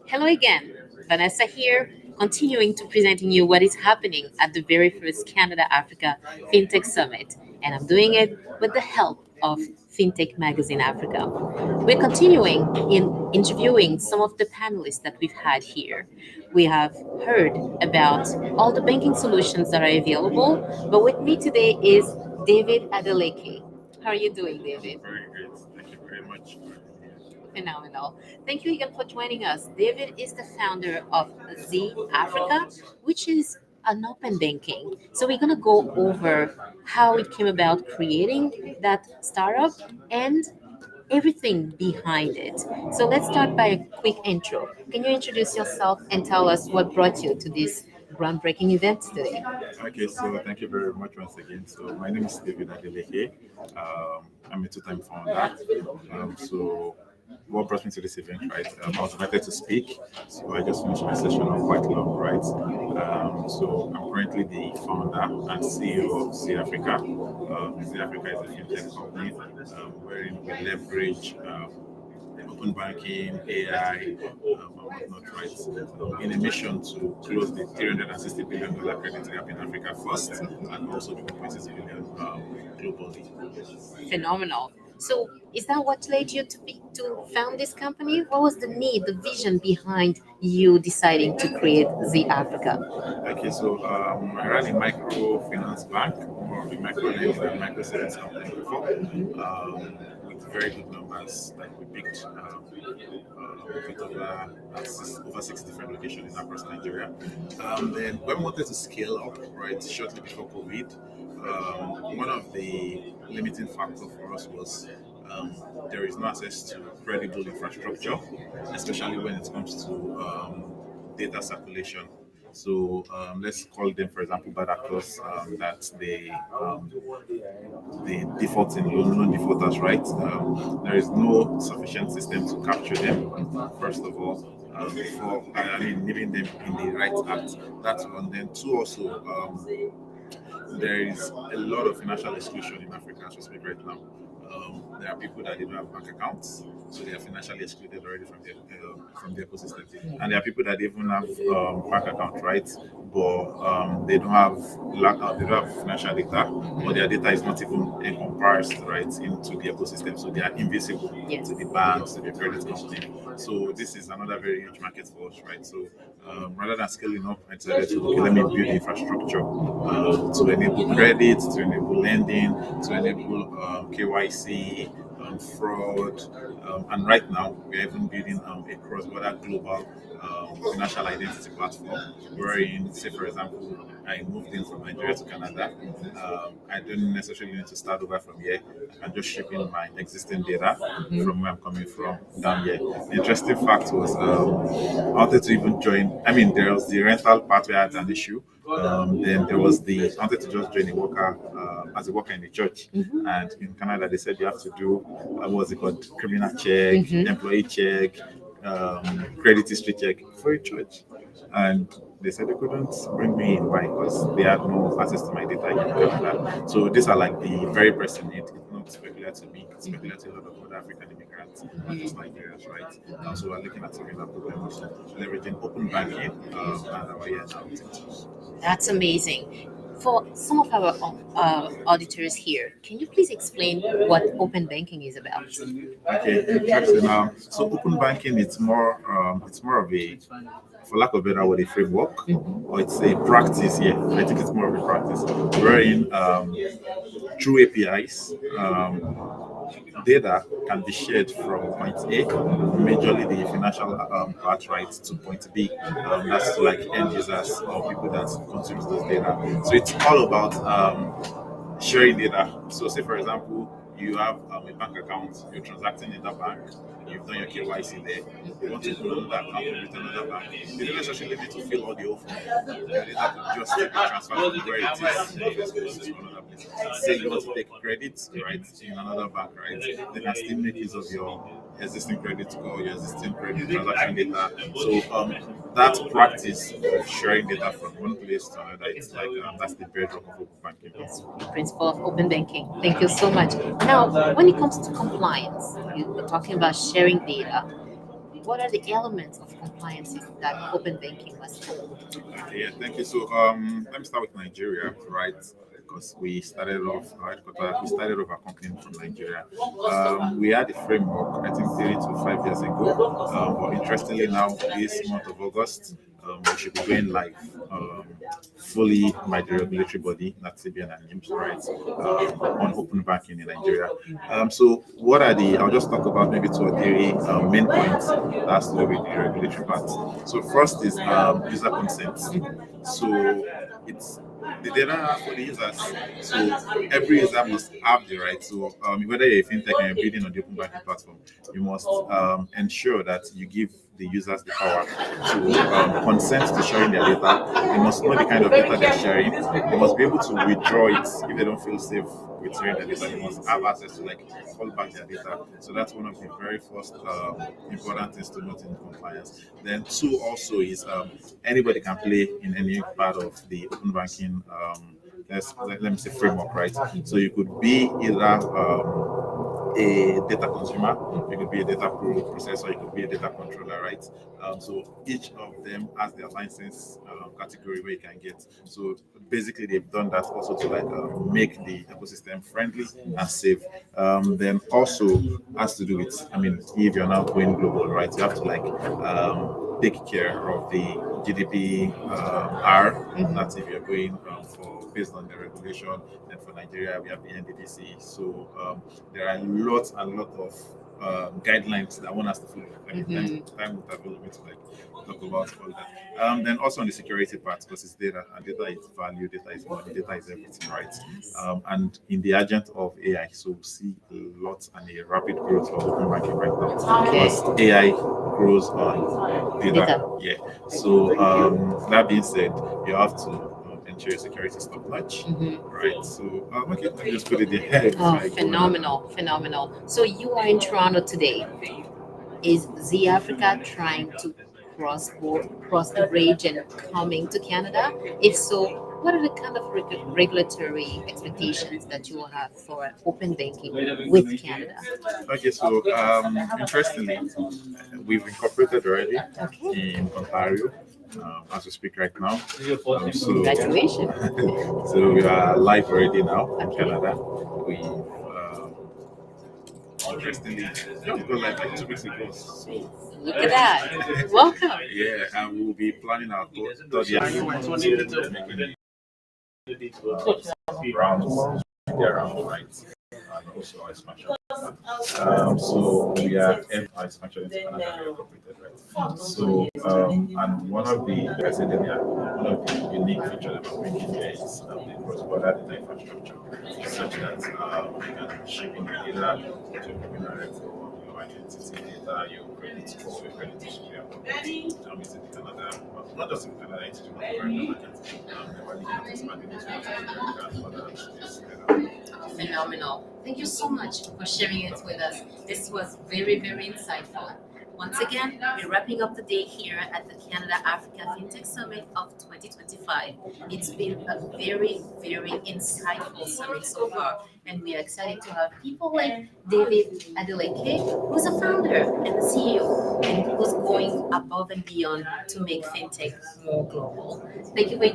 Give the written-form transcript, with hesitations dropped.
Hello again, Vanessa here, continuing to presenting you what is happening at the very first Canada Africa FinTech Summit, and I'm doing it with the help of FinTech Magazine Africa. We're continuing in interviewing some of the panelists that we've had here. We have heard about all the banking solutions that are available, but with me today is David Adeleke. How are you doing, David? Very great. Thank you very much for having me here. Phenomenal. Thank you again for joining us. David is the founder of Z Africa, which is an open banking. So we're going to go over how it came about creating that startup and everything behind it. So let's start by a quick intro. Can you introduce yourself and tell us what brought you to this groundbreaking event today? Okay, so thank you very much once again. So my name is David Adeleke. I'm a two-time founder. So what brought me to this event, right? I was invited to speak, so I just finished my session on quite long, right? So I'm currently the founder and CEO of Z Africa. Z Africa is a fintech company wherein we leverage open banking, AI, and whatnot, right? In a mission to close the $360 billion credit gap in Africa first, and also the 1.6 billion globally. Phenomenal. So, is that what led you to found this company? What was the need, the vision behind you deciding to create Z Africa? Okay, so I ran a microfinance bank, more of a micro lending and micro savings company before, with very good numbers that we picked with over six different locations in across Nigeria. Then when we wanted to scale up, right, shortly before COVID, one of the limiting factor for us was there is no access to credible infrastructure, especially when it comes to data circulation. So let's call them, for example, bad actors that they default in loan defaulters, right? There is no sufficient system to capture them, first of all, before I mean leaving them in the right act. That's one. Then two also. There is a lot of financial exclusion in Africa as we speak right now. There are people that don't have bank accounts, so they are financially excluded already from the ecosystem. And there are people that even have bank account, right? But they don't have financial data, or their data is not even encompassed right into the ecosystem, so they are invisible to the banks, to the credit company. So this is another very huge market for us, right? So rather than scaling up, I decided to okay, let me build infrastructure to enable credit, to enable lending, to enable KYC, fraud, and right now we are even building a cross-border global financial identity platform. Wherein, say for example, I moved in from Nigeria to Canada. I don't necessarily need to start over from here. I can just ship in my existing data from where I'm coming from down here. The interesting fact was I wanted to even join. I mean, there was the rental part where I had an issue. Then there was I wanted to just join a worker as a worker in the church. And in Canada, they said you have to do what's it called, criminal check, employee check, credit history check for a church. And they said they couldn't bring me in. Why? Because they had no access to my data in Canada. So these are like the very pressing need. It's not peculiar to me, it's peculiar to a lot of other African immigrants, not just Nigerians, right? So we're looking at solving that problem also, leveraging open banking and our tools. That's amazing. For some of our auditors here, can you please explain what open banking is about? Okay, interesting. So open banking, it's more of a, for lack of a better word, a framework, or it's a practice. Yeah, I think it's more of a practice wherein through APIs, data can be shared from point A, majorly the financial part, right, to point B. That's like end users or people that consumes those data. So it's all about sharing data. So, say for example, you have a bank account, you're transacting in that bank, you've done your KYC there, you want to open another account with another bank. You don't necessarily need to fill all the whole form. Your data could just be transferred from where it is in the first place to another place. Say you want to take credit, right, in another bank, right? They can still make use of your existing credit score, your existing credit transaction data. So that practice of sharing data from one place to another, it's like that's the bedrock of open banking. Yes, the principle of open banking. Thank you so much. Now, when it comes to compliance, you were talking about sharing data. what are the elements of compliance that open banking must follow? Okay, yeah, thank you. So, let me start with Nigeria, right? Because we started off our headquarters, we started off our company from Nigeria. We had a framework, I think, 3 to 5 years ago. But interestingly, now this month of August, we should be going live fully by the regulatory body, that's CBN and NIMS, right, on open banking in Nigeria. So, what are the? I'll just talk about maybe 2 or 3 main points that has to do with the regulatory part. So, first is user consent. So, it's the data for the users. So every user must have the right. So whether you're a fintech and you're building on the open banking platform, you must ensure that you give the users the power to consent to sharing their data. They must know the kind of data they're sharing. They must be able to withdraw it if they don't feel safe with sharing their data. They must have access to like call back their data. So that's one of the very first important things to note in compliance. Then two also is anybody can play in any part of the open banking let me say framework, right? So you could be either a data consumer, you could be a data processor, you could be a data controller, right? So each of them has their license category where you can get. So basically, they've done that also to like make the ecosystem friendly and safe. Then also has to do with, I mean, if you're now going global, right, you have to like take care of the GDP R. That's if you're going for based on the regulation. And for Nigeria, we have the NDDC. So there are lots and lot of guidelines that one has to follow. Like time would avail me to like talk about all that. Then also on the security part, because it's data and data is value, data is money, data is everything, right? And in the agent of AI, so we see lots and a rapid growth of open banking right now because AI grows on data. Yeah. So that being said, you have to ensure your security is top notch, right? So okay, let me just put it there. Oh, phenomenal, phenomenal. So you are in Toronto today. Is Z Africa trying to cross the bridge and coming to Canada? If so, what are the kind of regulatory expectations that you will have for open banking with Canada? Okay, so interestingly, we've incorporated already in Ontario as we speak right now. So, Congratulations. so we are live already now in Canada. We interestingly, yeah, we got like 2 weeks ago. So Look at that. Welcome. yeah, and we'll be planning our third year. So we're making rounds, media rounds, right? And also our expansion. So we are our expansion into Canada we incorporated, right? So and one of the, like I said earlier, one of the unique features about bringing here is the cross-border data infrastructure, such that we can ship in your data to enumerate for your identity data, your credit score, your credit history, and property. Is in Canada, but not just in Canada, it's in the American market. Never need to expand into North America and other states. Phenomenal. Thank you so much for sharing it with us. This was very, very insightful. Once again, we're wrapping up the day here at the Canada Africa FinTech Summit of 2025. It's been a very, very insightful summit so far, and we are excited to have people like David Adeleke, who's a founder and the CEO, and who's going above and beyond to make FinTech more global. Thank you for